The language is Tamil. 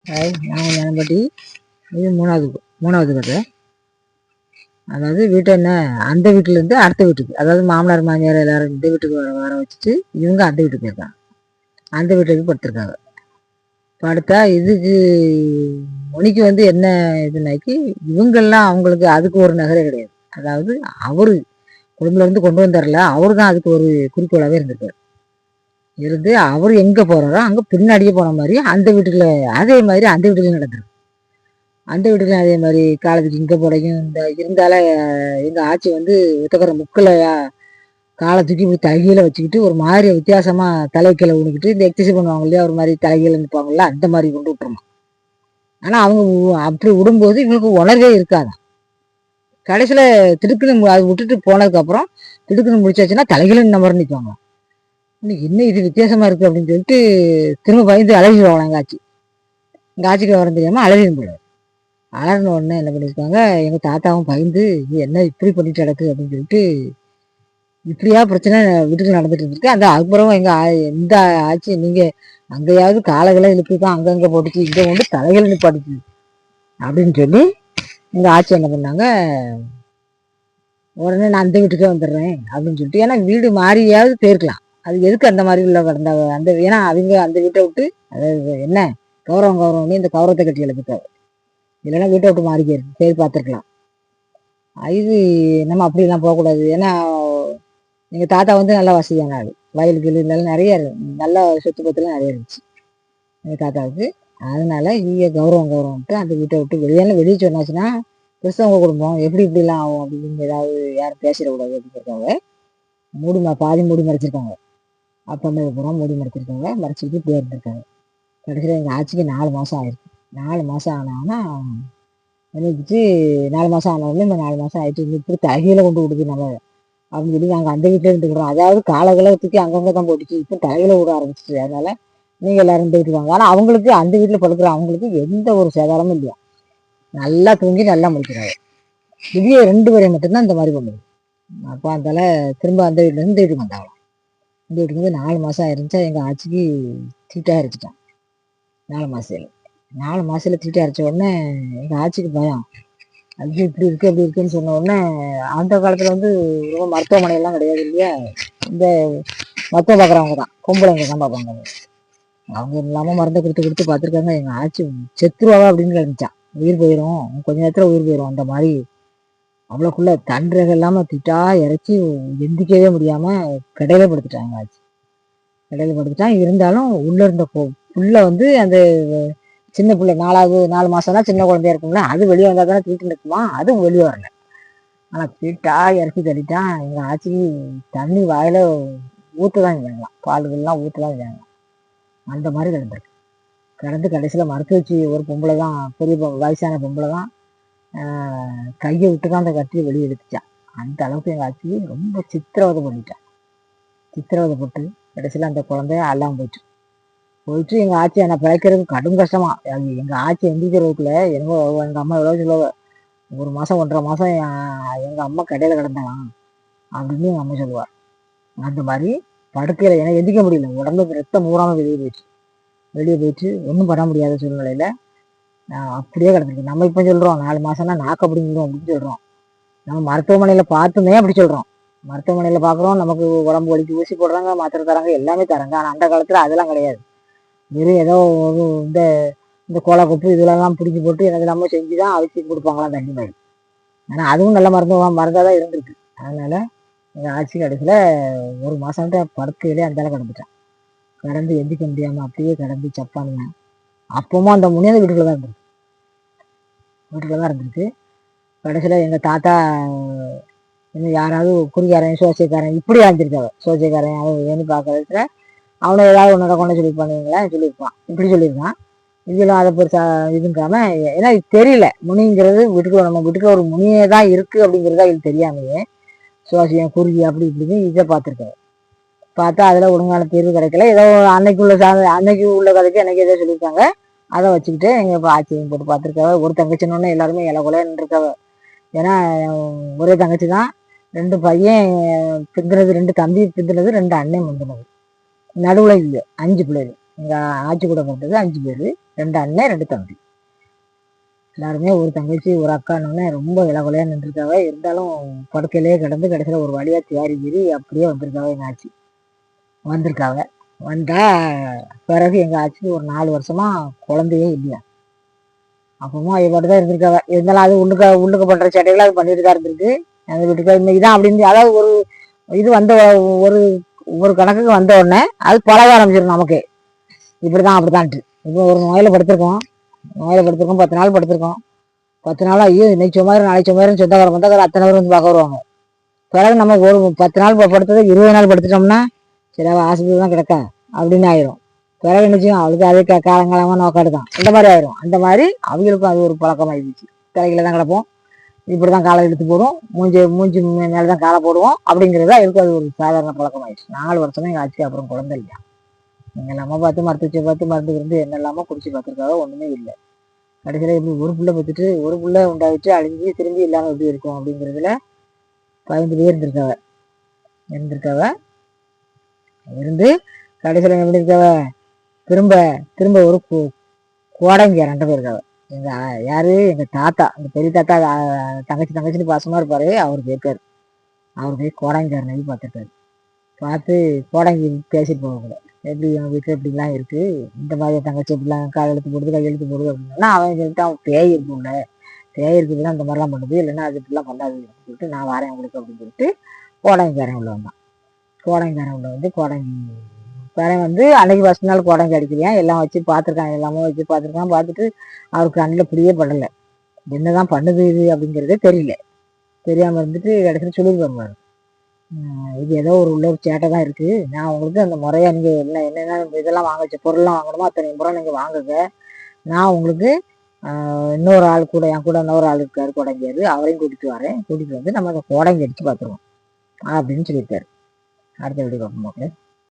நாங்கள் ஞானம்பட்டி. இது மூணாவது கதை. அதாவது வீட்டை என்ன, அந்த வீட்டிலேருந்து அடுத்த வீட்டுக்கு, அதாவது மாமனார் மாமியார் எல்லாரும் இந்த வீட்டுக்கு வர வச்சுட்டு இவங்க அந்த வீட்டுக்கு போயிருக்காங்க. அந்த வீட்டுக்கு படுத்திருக்காங்க. படுத்தா இதுக்கு மொழிக்கு என்ன இதுனாக்கி, இவங்கெல்லாம் அவங்களுக்கு அதுக்கு ஒரு நகரே கிடையாது. அதாவது அவரு குடும்பத்துலேருந்து கொண்டு வந்தார்ல, அவரு தான் அதுக்கு ஒரு குறிக்கோளாகவே இருந்திருக்காரு. இருந்து அவர் எங்கே போகிறாரோ அங்கே பின்னாடியே போன மாதிரி அந்த வீட்டுல அதே மாதிரி அந்த வீட்டுலையும் நடந்துருக்கு. அந்த வீட்டுலையும் அதே மாதிரி காலத்துக்கு இங்கே போலையும் இந்த இருந்தால எங்கள் ஆட்சி ஒத்தக்கிற முக்கிலையா காலை தூக்கி இப்படி தலைகீழ வச்சுக்கிட்டு ஒரு மாதிரி வித்தியாசமாக தலைக்கீழ விழுக்கிட்டு இந்த எக்ஸசைஸ் பண்ணுவாங்க இல்லையா, ஒரு மாதிரி தலைகீழ நிற்பாங்கல்ல, அந்த மாதிரி கொண்டு விட்டுருமா. ஆனால் அவங்க அப்படி விடும்போது இவங்களுக்கு உணர்வே இருக்காதான். கடைசியில் திடுக்குன்னு அது விட்டுட்டு போனதுக்கப்புறம் திடுக்குன்னு முடிச்சாச்சுன்னா தலைகீழ இந்த மாதிரி நிற்பாங்க. என்ன இது வித்தியாசமா இருக்கு அப்படின்னு சொல்லிட்டு திரும்ப பயந்து அழகிடுவாங்க. எங்கள் ஆட்சிக்கு வர தெரியாமல் அழகிடும் போல. அலறின உடனே என்ன பண்ணியிருக்காங்க, எங்கள் தாத்தாவும் பயந்து இது என்ன இப்படி பண்ணிட்டு கிடக்கு அப்படின்னு சொல்லிட்டு இப்படியா பிரச்சனை வீட்டுக்கு நடந்துட்டு இருந்துருக்கு. அந்த அதுக்கப்புறம் இந்த ஆட்சி நீங்கள் அங்கேயாவது காலைகளை இழுப்பு தான் அங்கங்கே போட்டுச்சு, இங்கே கொண்டு தலைகளை நிப்பாட்டுச்சு அப்படின்னு சொல்லி எங்கள் ஆட்சி என்ன பண்ணாங்க, உடனே நான் அந்த வீட்டுக்கே வந்துடுறேன் அப்படின்னு சொல்லிட்டு. ஏன்னா வீடு மாறியாவது போயிருக்கலாம், அது எதுக்கு அந்த மாதிரி உள்ள கிடந்த அந்த, ஏன்னா அவங்க அந்த வீட்டை விட்டு அதாவது என்ன கௌரவம் இந்த கௌரவத்தை கட்டி எழுப்பிட்டாரு. இல்லைன்னா வீட்டை விட்டு மாறி போய் பார்த்துருக்கலாம். இது நம்ம அப்படிலாம் போகக்கூடாது. ஏன்னா எங்கள் தாத்தா நல்லா வசதியான ஆள், வயலுக்கு இருந்தாலும் நிறைய நல்ல சொத்து பத்துலாம் நிறைய இருந்துச்சு எங்கள் தாத்தாவுக்கு. அதனால இங்கே கௌரவம்ட்டு அந்த வீட்டை விட்டு வெளியே சொன்னாச்சுன்னா கிறிஸ்தவங்க குடும்பம் எப்படி இப்படிலாம் ஆகும் அப்படின்னு ஏதாவது யாரும் பேசிடக்கூடாது அப்படிங்கிறதுக்காக பாதி மூடி மறைச்சிருக்காங்க. அப்போ பூரா மூடி மறைச்சிருக்காங்க, மறைச்சிக்கிட்டு இப்படியே இருந்திருக்காங்க. கடைசியில் எங்கள் ஆட்சிக்கு 4 மாதம் ஆயிருக்கு. 4 மாதம் ஆனாங்கன்னா நினைக்கிச்சு 4 மாதம் ஆனவொடனே இந்த 4 மாதம் ஆயிட்டு இப்படி தலைகீழ கொண்டு விடுது நம்ம அப்படின்னு சொல்லி நாங்கள் அந்த வீட்டில் இருந்துக்கிறோம். அதாவது காலகலத்துக்கு அங்கங்கே தான் போட்டுச்சு, இப்போ தலைகீழ விட ஆரம்பிச்சிச்சு. அதனால நீங்கள் எல்லாரும் இந்த வீட்டுக்கு வாங்க. ஆனால் அவங்களுக்கு அந்த வீட்டில் படுக்கிற அவங்களுக்கு எந்த ஒரு சேதாரமும் இல்லையா, நல்லா தூங்கி நல்லா முடிக்கிறாங்க. இதே 2 பேரை மட்டும்தான் இந்த மாதிரி பண்ணுது. அப்போ அதனால திரும்ப அந்த வீட்டிலேருந்து இந்த வீட்டுக்கு வந்தாங்க. இந்த வீட்டுக்கு 4 மாதம் ஆயிருந்துச்சா எங்கள் ஆட்சிக்கு தீட்டாக அரைச்சிட்டான். 4 மாதத்தில் தீட்டாக அரைச்ச உடனே எங்கள் ஆட்சிக்கு பயம், அது இப்படி இருக்குது அப்படி இருக்குன்னு சொன்ன உடனே அந்த காலத்தில் ரொம்ப மருத்துவமனையெல்லாம் கிடையாது இல்லையா, இந்த மருத்துவம் பார்க்குறவங்க தான் பொம்பளைங்க தான் பார்ப்பாங்க. அவங்க இல்லாமல் மருந்தை கொடுத்து பார்த்துருக்காங்க. எங்கள் ஆட்சி செத்துருவாவா அப்படின்னு கிடந்துச்சான், உயிர் போயிடும் கொஞ்ச நேரத்தில் உயிர் போயிடும் அந்த மாதிரி. அவ்வளோக்குள்ள தண்டர்கள் இல்லாமல் திட்டா இறச்சி எந்திக்கவே முடியாமல் கடையில படுத்துட்டாங்க. ஆச்சு கடையில படுத்துட்டான். இருந்தாலும் உள்ளே இருந்த புள்ள அந்த சின்ன பிள்ளை 4 மாதம்னா சின்ன குழந்தையா இருக்கும்ல, அது வெளியே வந்தால் தானே தீட்டு நிற்குமா, அதுவும் வெளியே வரல. ஆனால் தீட்டா இறச்சி தள்ளிட்டான். எங்கள் ஆட்சிக்கு தண்ணி வாயில் ஊற்று தான் வேங்கலாம், பால்கள்லாம் ஊற்று தான் வேங்கலாம். அந்த மாதிரி கிடந்து கடைசியில் மருத்துவச்சி ஒரு பொம்பளை தான், பெரிய வயசான பொம்பளை தான் கையை விட்டு தான் அந்த கட்டியை வெளியே எடுத்துச்சான். அந்த அளவுக்கு எங்கள் ஆட்சி ரொம்ப சித்திரவதை பண்ணிட்டான். சித்திரவதை போட்டு கடைசியில் அந்த குழந்தைய அல்லாமல் போயிட்டு எங்கள் ஆட்சி என்னை பிழைக்கிறதுக்கு கடும் கஷ்டமா. எங்கள் ஆட்சி எந்திரிக்கிறதுக்குள்ள என்னவோ எங்கள் அம்மா எவ்வளோ சொல்லுவ, 1 மாதம் 1.5 மாதம் எங்கள் அம்மா கடையில் கிடந்தாலாம் அப்படின்னு எங்கள் அம்மா சொல்லுவாள். அந்த மாதிரி படுக்கையில் எனக்கு எந்திக்க முடியல, உடம்புக்கு ரத்தம் ஊறாமல் வெளியே போயிட்டு ஒன்றும் பண்ண முடியாத சூழ்நிலையில் அப்படியே கிடந்திருக்கு. நம்ம இப்போ சொல்கிறோம் 4 மாதம்னா நாக்கு அப்படிங்கிறோம் அப்படின்னு சொல்கிறோம். நம்ம மருத்துவமனையில் பார்த்துமே அப்படி சொல்கிறோம். மருத்துவமனையில் பார்க்குறோம், நமக்கு உடம்பு வலிக்கு ஊசி போடுறாங்க, மாத்திரை தராங்க, எல்லாமே தராங்க. ஆனால் அந்த காலத்தில் அதெல்லாம் கிடையாது. வெறும் ஏதோ இந்த இந்த கோலா கொப்பு இதெல்லாம் பிடிச்சி போட்டு எனக்கு நம்ம செஞ்சு தான் அவிச்சு கொடுப்பாங்களாம் தண்ணி மாதிரி. ஆனால் அதுவும் நல்ல மருந்தாக தான் இருந்திருக்கு. அதனால் எங்கள் ஆட்சி கடைசியில் 1 மாதம்ட்டு படுக்கையிலே அந்தாலும் கிடந்துட்டான். கிடந்து எந்திக்க முடியாமல் அப்படியே கிடந்து சப்பானுங்க. அப்பவும் அந்த முனியாத வீட்டுக்குள்ள தான் இருந்திருக்கு. கடைசியில் எங்கள் தாத்தா இன்னும் யாராவது குறிக்காரன் சோசியக்காரன் இப்படி ஆஞ்சிருக்காங்க. சோசியக்காரன் அவன் வேணும் பார்க்கறதுல அவனை ஏதாவது ஒன்றரை கொண்டு சொல்லியிருப்பானுங்களேன், சொல்லியிருப்பான், இப்படி சொல்லியிருக்கான். இதெல்லாம் அதை பெருசா இதுங்காம, ஏன்னா இது தெரியல முனிங்கிறது வீட்டுக்கு, நம்ம வீட்டுக்கு ஒரு முனியே தான் இருக்குது அப்படிங்கிறதா இது தெரியாமையே சோசியம் குருவி அப்படி இப்படின்னு இதை பார்த்துருக்காரு. பார்த்தா அதில் ஒழுங்கான தீர்வு கிடைக்கல. ஏதோ அன்னைக்கு உள்ள கதைக்கு எனக்கு ஏதோ சொல்லியிருக்காங்க, அதை வச்சுக்கிட்டு எங்கள் இப்போ ஆட்சியும் போட்டு பார்த்துருக்காவ. ஒரு தங்கச்சின்னு எல்லாருமே இலை கொலைன்னு இருக்காவ. ஏன்னா ஒரே தங்கச்சி தான், 2 பையன் பிந்துனது, 2 தம்பி பிந்துனது, 2 அண்ணன் முந்தினது, நடுவில் இல்லை 5 பிள்ளைகள். எங்கள் ஆட்சி கூட பிறந்தது 5 பேர், 2 அண்ணன் 2 தம்பி. எல்லாருமே ஒரு தங்கச்சி ஒரு அக்கான்னு ரொம்ப இலகுலையாக நின்றுருக்காவ. இருந்தாலும் படுக்கையிலேயே கிடந்து கடைசியில் ஒரு வழியாக தேறி கீறி அப்படியே வந்திருக்காவ. எங்கள் ஆட்சி வந்திருக்காவ. வந்தால் பிறகு எங்கள் ஆட்சிக்கு ஒரு 4 வருஷமாக குழந்தையே இல்லையா. அப்பவும் அவ பாட்டு தான் இருந்திருக்காவ. இருந்தாலும் அது உள்ளுக்கு பண்ணுற சேட்டைகளை அது பண்ணிட்டு தான் இருந்திருக்கு. அந்த வீட்டுக்கு இன்னைக்கு தான் அப்படின்னு அதாவது ஒரு இது வந்த ஒரு ஒரு கணக்குக்கு வந்த உடனே அது பழக ஆரம்பிச்சிடும் நமக்கு. இப்படி தான் அப்படித்தான்ட்டு. இப்போ ஒரு நோயில் படுத்திருக்கோம் 10 நாள் படுத்திருக்கோம். 10 நாள் ஐயோ இன்னைக்கு சுமார் நாளைக்கு சுமாருன்னு சொந்தக்கார அத்தனை பேர் வந்து பார்க்க வருவாங்க. பிறகு நம்ம ஒரு 10 நாள் படுத்தது 20 நாள் படுத்துட்டோம்னா சரி அவள் ஆஸ்பத்திரி தான் கிடக்கா அப்படின்னு ஆயிரும். பிறகு நினைச்சும் அவளுக்கு அதே காலங்காலமாக நோக்காடு தான் இந்த மாதிரி ஆயிரும். அந்த மாதிரி அவங்களுக்கும் அது ஒரு பழக்கமாகிடுச்சு. தலைகளை தான் கிடப்போம், இப்படி தான் காலை எடுத்து போடும், மூஞ்சி மேலே தான் காலை போடுவோம் அப்படிங்கிறது அவருக்கு அது ஒரு சாதாரண பழக்கமாயிடுச்சு. 4 வருஷமே எங்கள் ஆச்சு. அப்புறம் குழந்தை இல்லையா. நீங்கள் எல்லாமே பார்த்து மருத்துவத்தை பார்த்து மருந்து இருந்து என்னெல்லாமோ குடிச்சு பார்த்துருக்காங்க, ஒன்றுமே இல்லை. கடைசியில் இப்படி ஒரு பிள்ளை பார்த்துட்டு ஒரு பிள்ளை உண்டாயிட்டு அழிஞ்சு திரும்பி இல்லாமல் எப்படி இருக்கும் அப்படிங்கிறதுல 15 பேர் இருந்திருக்காவ. இருந்து கடைசியில் எப்படி இருக்காவ திரும்ப திரும்ப ஒரு கோடங்க 2 பேர் இருக்காவ. யாரு எங்கள் தாத்தா, எங்கள் பெரிய தாத்தா தங்கச்சின்னு பாசமாக இருப்பார். அவர் போயிருக்காரு. அவர் போய் கோடங்காரனை பார்த்துருக்காரு. பார்த்து கோடங்கி பேசிட்டு போகக்கூட எப்படி எங்கள் வீட்டில் இப்படிலாம் இருக்குது, இந்த மாதிரி தங்கச்சி எப்படிலாம் கால் எழுத்து போடுது கை எழுத்து போடுது அப்படின்னா அவன் சொல்லிட்டு அவன் பேய் இருக்கும்ல, பேய் இருக்குதுன்னா அந்த மாதிரிலாம் பண்ணுது, இல்லைன்னா அது இப்படிலாம் பண்ணாது அப்படின்னு சொல்லிட்டு நான் வரேன் உங்களுக்கு அப்படின்னு சொல்லிட்டு கோடங்கிக்காரன் உள்ள வந்தான். கோடங்கிக்காரன் உள்ள வந்து கோடங்கிக்காரன் வந்து அன்னைக்கு ஃபஸ்ட் நாள் கோடங்கி அடிக்கிறேன் எல்லாம் வச்சு பார்த்துருக்கான், எல்லாமே வச்சு பார்த்துருக்கான். பார்த்துட்டு அவருக்கு கண்ணில் புரியவே படலை. என்னதான் பண்ணுது இது அப்படிங்கிறதே தெரியல. தெரியாமல் இருந்துட்டு கடைசியில் சொல்லியிருப்பாரு, இது ஏதோ உள்ள ஒரு சேட்டை தான் இருக்குது, நான் உங்களுக்கு அந்த முறையாக நீங்கள் என்னென்ன இதெல்லாம் வாங்க வச்ச பொருள்லாம் வாங்கணுமோ அத்தனை முறை நீங்கள் வாங்குங்க, நான் உங்களுக்கு இன்னொரு ஆள் கூட என் கூட இன்னொரு ஆள் இருக்காரு கோடங்கியாரு, அவரையும் கூட்டிகிட்டு வரேன், கூட்டிகிட்டு வந்து நம்ம அந்த கோடங்கி அடித்து பார்த்துருவோம் அப்படின்னு சொல்லியிருக்காரு. அடுத்த வீடியோ பார்ப்போம் மக்களே.